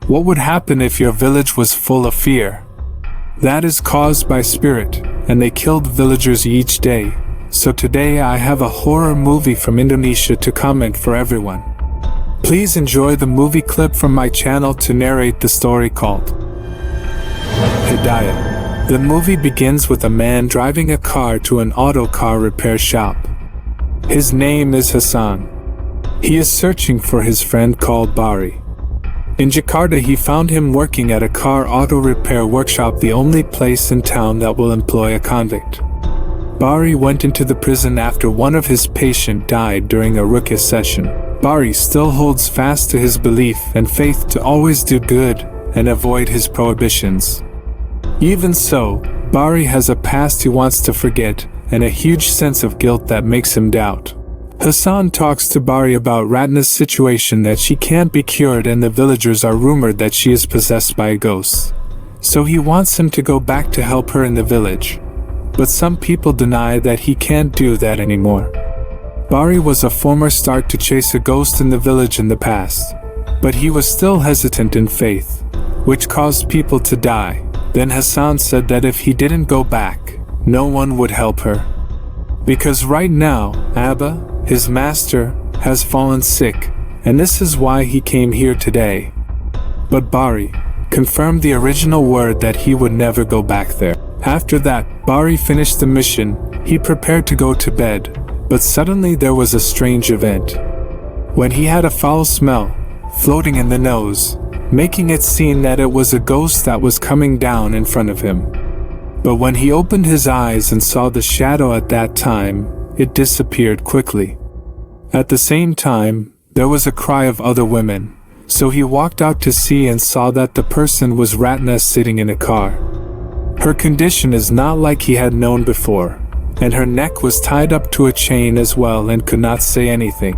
What would happen if your village was full of fear? That is caused by spirit, and they killed villagers each day. So today I have a horror movie from Indonesia to comment for everyone. Please enjoy the movie clip from my channel to narrate the story called Hidayah. The movie begins with a man driving a car to an auto car repair shop. His name is Hassan. He is searching for his friend called Bari. In Jakarta, he found him working at a car auto repair workshop, the only place in town that will employ a convict. Bari went into the prison after one of his patients died during a ruqyah session. Bari still holds fast to his belief and faith to always do good and avoid his prohibitions. Even so, Bari has a past he wants to forget and a huge sense of guilt that makes him doubt. Hassan talks to Bari about Ratna's situation, that she can't be cured and the villagers are rumored that she is possessed by a ghost. So he wants him to go back to help her in the village. But some people deny that he can't do that anymore. Bari was a former start to chase a ghost in the village in the past, but he was still hesitant in faith, which caused people to die. Then Hassan said that if he didn't go back, no one would help her. Because right now, Abba, his master, has fallen sick, and this is why he came here today. But Bari confirmed the original word that he would never go back there. After that, Bari finished the mission. He prepared to go to bed, but suddenly there was a strange event. When he had a foul smell floating in the nose, making it seem that it was a ghost that was coming down in front of him. But when he opened his eyes and saw the shadow at that time, it disappeared quickly. At the same time, there was a cry of other women, so he walked out to see and saw that the person was Ratna sitting in a car. Her condition is not like he had known before, and her neck was tied up to a chain as well and could not say anything.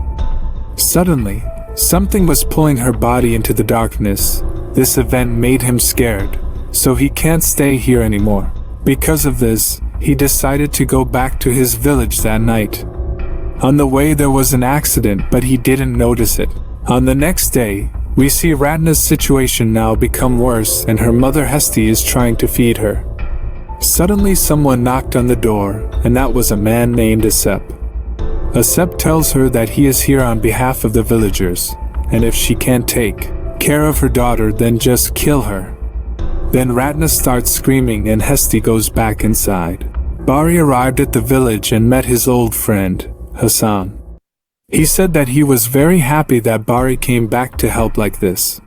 Suddenly, something was pulling her body into the darkness. This event made him scared, so he can't stay here anymore. Because of this, he decided to go back to his village that night. On the way there was an accident, but he didn't notice it. On the next day, we see Ratna's situation now become worse, and her mother Hesti is trying to feed her. Suddenly someone knocked on the door, and that was a man named Asep. Asep tells her that he is here on behalf of the villagers, and if she can't take care of her daughter, then just kill her. Then Ratna starts screaming and Hesti goes back inside. Bari arrived at the village and met his old friend, Hassan. He said that he was very happy that Bari came back to help like this.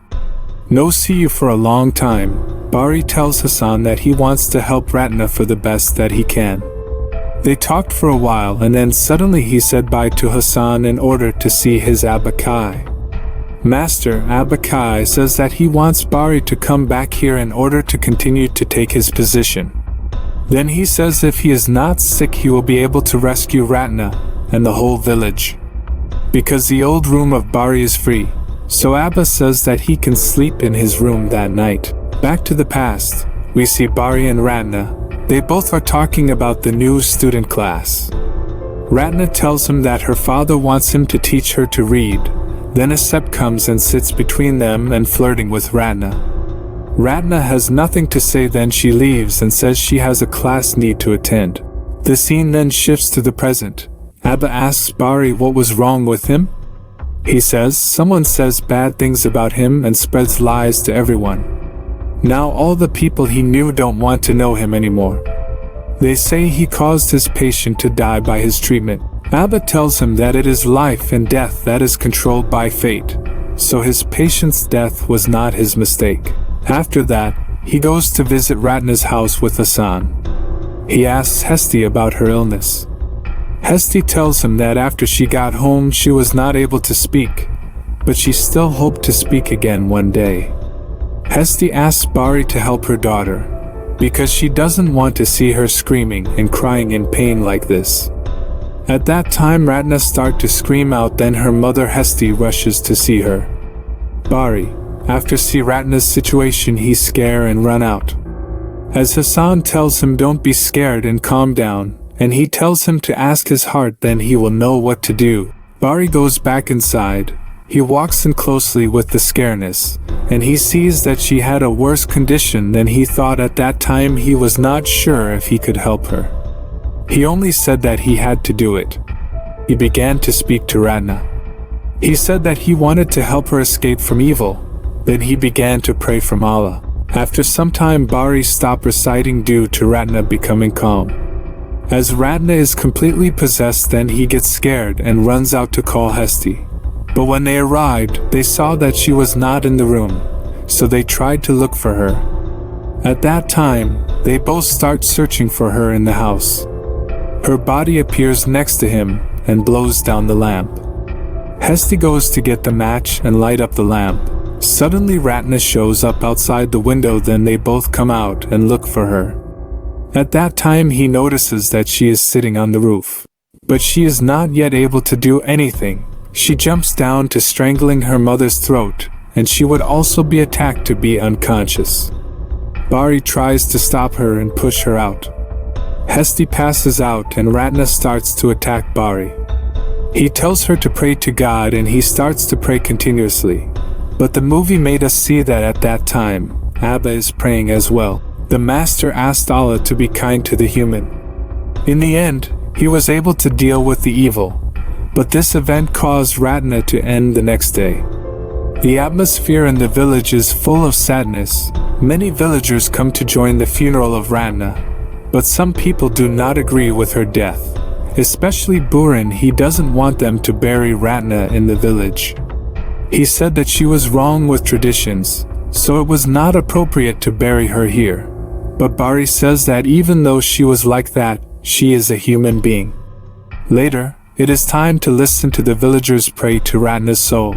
No see you for a long time. Bari tells Hassan that he wants to help Ratna for the best that he can. They talked for a while and then suddenly he said bye to Hassan in order to see his Abakai. Master Abakai says that he wants Bari to come back here in order to continue to take his position. Then he says if he is not sick he will be able to rescue Ratna and the whole village. Because the old room of Bari is free, so Abba says that he can sleep in his room that night. Back to the past, we see Bari and Ratna. They both are talking about the new student class. Ratna tells him that her father wants him to teach her to read. Then Asep comes and sits between them and flirting with Ratna. Ratna has nothing to say, then she leaves and says she has a class need to attend. The scene then shifts to the present. Abba asks Bari what was wrong with him. He says someone says bad things about him and spreads lies to everyone. Now all the people he knew don't want to know him anymore. They say he caused his patient to die by his treatment. Abba tells him that it is life and death that is controlled by fate, so his patient's death was not his mistake. After that, he goes to visit Ratna's house with Hassan. He asks Hesti about her illness. Hesti tells him that after she got home she was not able to speak, but she still hoped to speak again one day. Hesti asks Bari to help her daughter, because she doesn't want to see her screaming and crying in pain like this. At that time Ratna starts to scream out, then her mother Hesti rushes to see her. Bari, after see Ratna's situation, he scare and run out. As Hassan tells him don't be scared and calm down, and he tells him to ask his heart, then he will know what to do. Bari goes back inside, He walks in closely with the scareness, and he sees that she had a worse condition than he thought. At that time he was not sure if he could help her. He only said that he had to do it. He began to speak to Ratna. He said that he wanted to help her escape from evil. Then he began to pray from Allah. After some time Bari stopped reciting due to Ratna becoming calm. As Ratna is completely possessed, then he gets scared and runs out to call Hesti. But when they arrived, they saw that she was not in the room, so they tried to look for her. At that time, they both start searching for her in the house. Her body appears next to him and blows down the lamp. Hesti goes to get the match and light up the lamp. Suddenly Ratna shows up outside the window, then they both come out and look for her. At that time he notices that she is sitting on the roof. But she is not yet able to do anything. She jumps down to strangling her mother's throat, and she would also be attacked to be unconscious. Bari tries to stop her and push her out. Hesti passes out and Ratna starts to attack Bari. He tells her to pray to God and he starts to pray continuously. But the movie made us see that at that time, Abba is praying as well. The master asked Allah to be kind to the human. In the end, he was able to deal with the evil. But this event caused Ratna to end the next day. The atmosphere in the village is full of sadness. Many villagers come to join the funeral of Ratna. But some people do not agree with her death. Especially Buran, he doesn't want them to bury Ratna in the village. He said that she was wrong with traditions, so it was not appropriate to bury her here. But Bari says that even though she was like that, she is a human being. Later, it is time to listen to the villagers pray to Ratna's soul.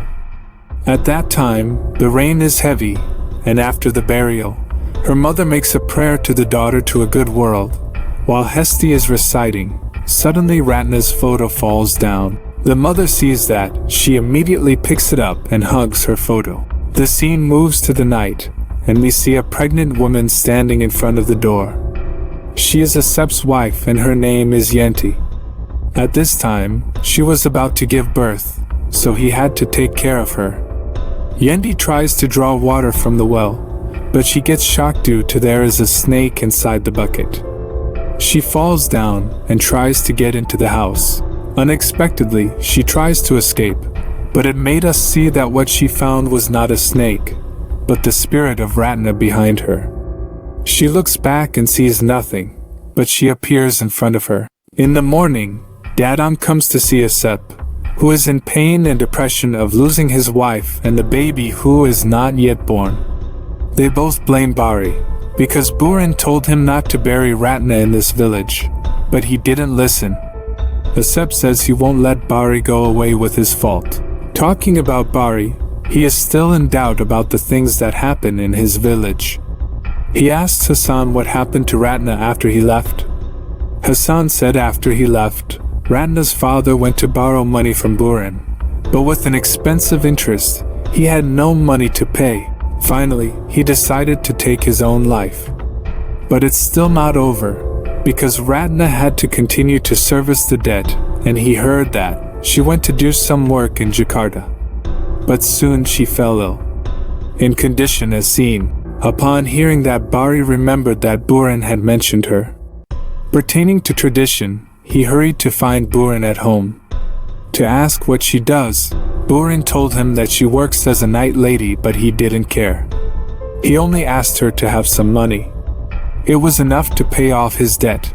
At that time, the rain is heavy, and after the burial, her mother makes a prayer to the daughter to a good world. While Hesti is reciting, suddenly Ratna's photo falls down. The mother sees that, she immediately picks it up and hugs her photo. The scene moves to the night, and we see a pregnant woman standing in front of the door. She is Asep's wife and her name is Yenti. At this time, she was about to give birth, so he had to take care of her. Yenti tries to draw water from the well, but she gets shocked due to there is a snake inside the bucket. She falls down and tries to get into the house. Unexpectedly, she tries to escape, but it made us see that what she found was not a snake, but the spirit of Ratna behind her. She looks back and sees nothing, but she appears in front of her. In the morning, Dadam comes to see Asep, who is in pain and depression of losing his wife and the baby who is not yet born. They both blame Bari, because Buran told him not to bury Ratna in this village, but he didn't listen. Asep says he won't let Bari go away with his fault. Talking about Bari, he is still in doubt about the things that happen in his village. He asks Hassan what happened to Ratna after he left. Hassan said after he left, Ratna's father went to borrow money from Buran, but with an expensive interest, he had no money to pay. Finally, he decided to take his own life. But it's still not over, because Ratna had to continue to service the debt, and he heard that she went to do some work in Jakarta. But soon she fell ill. In condition as seen, upon hearing that, Bari remembered that Buran had mentioned her. Pertaining to tradition, he hurried to find Buran at home. To ask what she does, Buran told him that she works as a night lady, but he didn't care. He only asked her to have some money. It was enough to pay off his debt.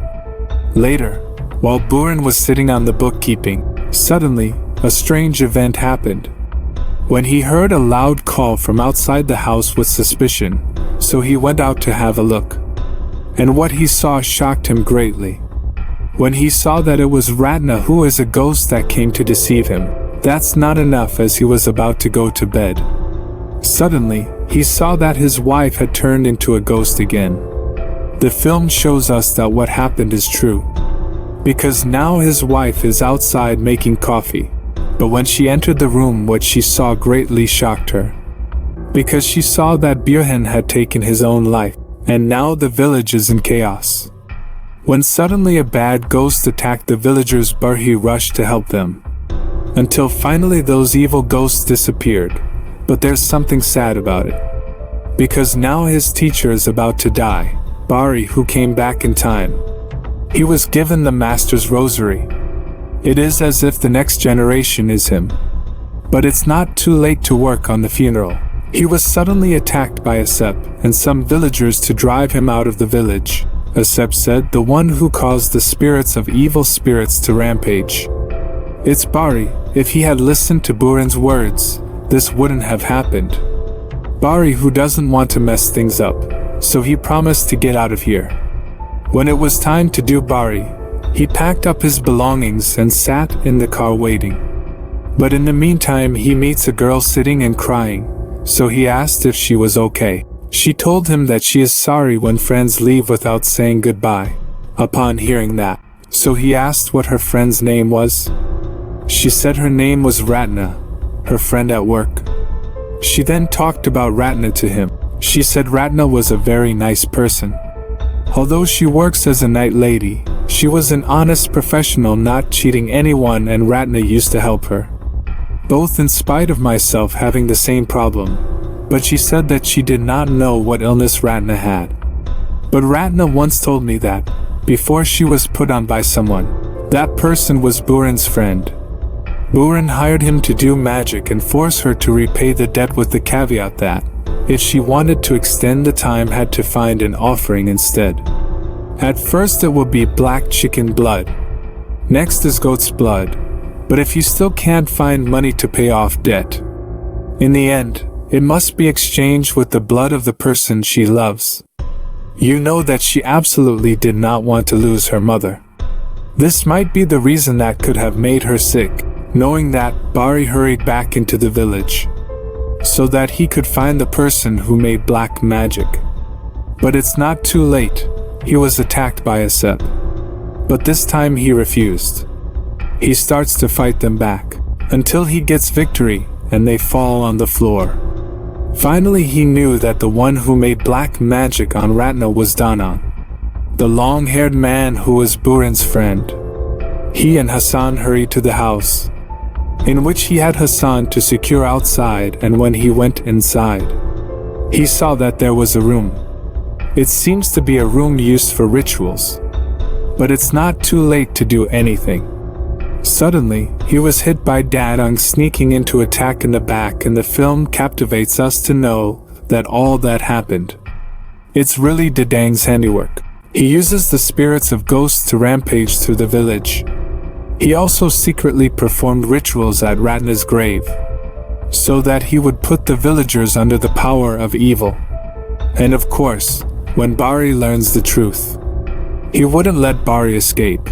Later, while Buran was sitting on the bookkeeping, suddenly, a strange event happened. When he heard a loud call from outside the house with suspicion, so he went out to have a look. And what he saw shocked him greatly. When he saw that it was Ratna, who is a ghost that came to deceive him, that's not enough, as he was about to go to bed. Suddenly, he saw that his wife had turned into a ghost again. The film shows us that what happened is true, because now his wife is outside making coffee. But when she entered the room, what she saw greatly shocked her, because she saw that Birhan had taken his own life, and now the village is in chaos. When suddenly a bad ghost attacked the villagers, Barhi rushed to help them. until finally those evil ghosts disappeared. But there's something sad about it. Because now his teacher is about to die, Bari, who came back in time. He was given the Master's rosary. It is as if the next generation is him. But it's not too late to work on the funeral. He was suddenly attacked by Asep and some villagers to drive him out of the village. Asep said, the one who caused the spirits of evil spirits to rampage. It's Bari. If he had listened to Buran's words, this wouldn't have happened. Bari, who doesn't want to mess things up, so he promised to get out of here. When it was time to do Bari, he packed up his belongings and sat in the car waiting. But in the meantime, he meets a girl sitting and crying, so he asked if she was okay. She told him that she is sorry when friends leave without saying goodbye. Upon hearing that, so he asked what her friend's name was. She said her name was Ratna, her friend at work. She then talked about Ratna to him. She said Ratna was a very nice person. Although she works as a night lady, she was an honest professional, not cheating anyone, and Ratna used to help her. Both in spite of myself having the same problem, but she said that she did not know what illness Ratna had. But Ratna once told me that, before she was put on by someone, that person was Buran's friend. Buran hired him to do magic and force her to repay the debt with the caveat that, if she wanted to extend the time, had to find an offering instead. At first it would be black chicken blood. Next is goat's blood. But if you still can't find money to pay off debt, in the end, it must be exchanged with the blood of the person she loves. You know that she absolutely did not want to lose her mother. This might be the reason that could have made her sick. Knowing that, Bari hurried back into the village, so that he could find the person who made black magic. But it's not too late. He was attacked by Asep. But this time he refused. He starts to fight them back, until he gets victory, and they fall on the floor. Finally he knew that the one who made black magic on Ratna was Danan, the long-haired man who was Buran's friend. He and Hassan hurried to the house, in which he had Hassan to secure outside, and when he went inside, he saw that there was a room. It seems to be a room used for rituals. But it's not too late to do anything. Suddenly, he was hit by Dadang sneaking into attack in the back, and the film captivates us to know that all that happened. It's really Dadang's handiwork. He uses the spirits of ghosts to rampage through the village. He also secretly performed rituals at Ratna's grave, so that he would put the villagers under the power of evil. And of course, when Bari learns the truth, he wouldn't let Bari escape.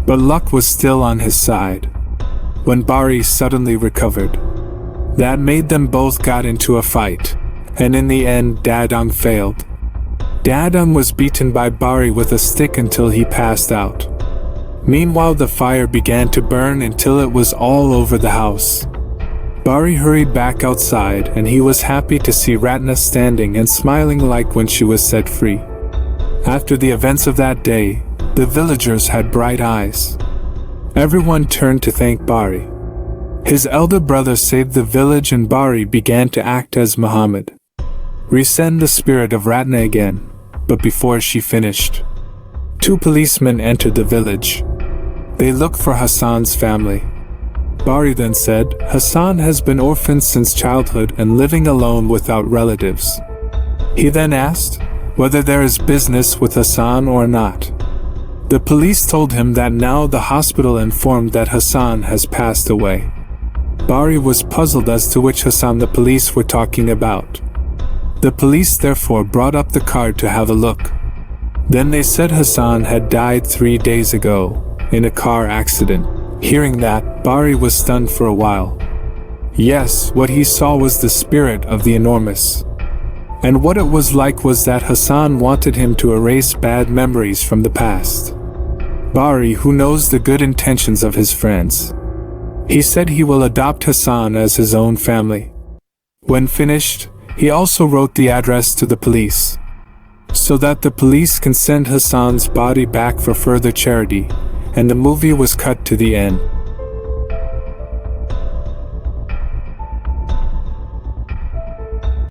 But luck was still on his side. When Bari suddenly recovered, that made them both got into a fight, and in the end Dadang failed. Dadang was beaten by Bari with a stick until he passed out. Meanwhile, the fire began to burn until it was all over the house. Bari hurried back outside, and he was happy to see Ratna standing and smiling like when she was set free. After the events of that day, the villagers had bright eyes. Everyone turned to thank Bari. His elder brother saved the village, and Bari began to act as Muhammad. Resend the spirit of Ratna again, but before she finished, 2 policemen entered the village. They looked for Hassan's family. Bari then said, Hassan has been orphaned since childhood and living alone without relatives. He then asked whether there is business with Hassan or not. The police told him that now the hospital informed that Hassan has passed away. Bari was puzzled as to which Hassan the police were talking about. The police therefore brought up the card to have a look. Then they said Hassan had died 3 days ago, in a car accident. Hearing that, Bari was stunned for a while. Yes, what he saw was the spirit of the enormous. And what it was like was that Hassan wanted him to erase bad memories from the past. Bari, who knows the good intentions of his friends, he said he will adopt Hassan as his own family. When finished, he also wrote the address to the police, so that the police can send Hassan's body back for further charity, and the movie was cut to the end.